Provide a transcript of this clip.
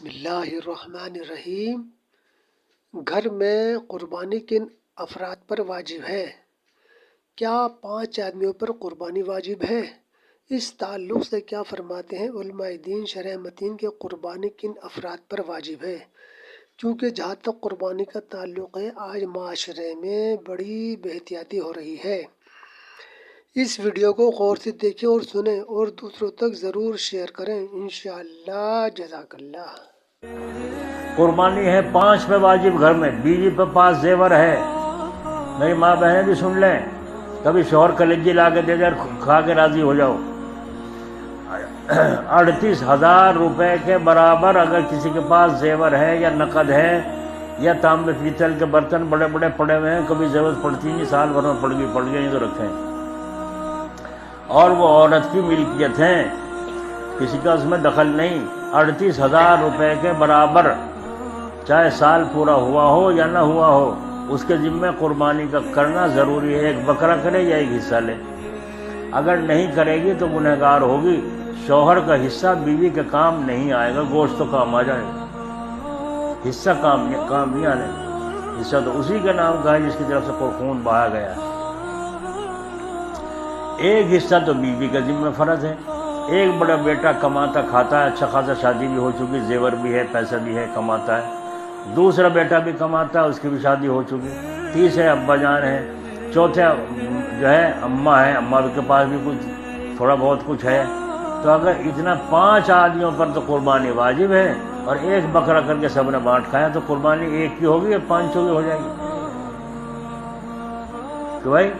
بسم اللہ الرحمن الرحیم۔ گھر میں قربانی کن افراد پر واجب ہے؟ کیا 5 آدمیوں پر قربانی واجب ہے؟ اس تعلق سے کیا فرماتے ہیں علماء دین شرح متین کے قربانی کن افراد پر واجب ہے؟ چونکہ جہاں تک قربانی کا تعلق ہے، آج معاشرے میں بڑی بے احتیاطی ہو رہی ہے۔ اس ویڈیو کو غور سے دیکھیں اور سنیں اور دوسروں تک ضرور شیئر کریں، انشاءاللہ۔ جزاک اللہ۔ قربانی ہے 5 پہ واجب گھر میں، بیوی پہ 5 زیور ہے۔ میری ماں بہنیں بھی سن لیں، کبھی شوہر کلیجی لا کے دے دے کھا کے راضی ہو جاؤ۔ 38,000 روپے کے برابر اگر کسی کے پاس زیور ہے یا نقد ہے یا تانبے پیتل کے برتن بڑے بڑے پڑے ہوئے ہیں، کبھی ضرورت پڑتی نہیں، سال بھر میں پڑ گئی تو رکھیں، اور وہ عورت کی ملکیت ہیں، کسی کا اس میں دخل نہیں۔ 38,000 روپے کے برابر، چاہے سال پورا ہوا ہو یا نہ ہوا ہو، اس کے ذمہ قربانی کا کرنا ضروری ہے۔ ایک بکرا کرے یا ایک حصہ لے، اگر نہیں کرے گی تو گنہگار ہوگی۔ شوہر کا حصہ بیوی کے کام نہیں آئے گا، گوشت تو کام آ جائے گا، حصہ کام نہیں آنے گا۔ حصہ تو اسی کے نام کا ہے جس کی طرف سے خون بہایا گیا ہے۔ ایک حصہ تو بیوی کا ذمہ فرض ہے۔ ایک بڑا بیٹا کماتا کھاتا ہے، اچھا خاصا شادی بھی ہو چکی، زیور بھی ہے، پیسہ بھی ہے، کماتا ہے۔ دوسرا بیٹا بھی کماتا ہے، اس کی بھی شادی ہو چکی۔ تیسرے ابا جان ہیں۔ چوتھے جو ہے اماں ہیں، اماں کے پاس بھی کچھ تھوڑا بہت کچھ ہے۔ تو اگر اتنا 5 آدمیوں پر تو قربانی واجب ہے، اور ایک بکرا کر کے سب نے بانٹ کھایا تو قربانی ایک کی ہوگی یا 5 کی ہو جائے گی؟ کہ بھائی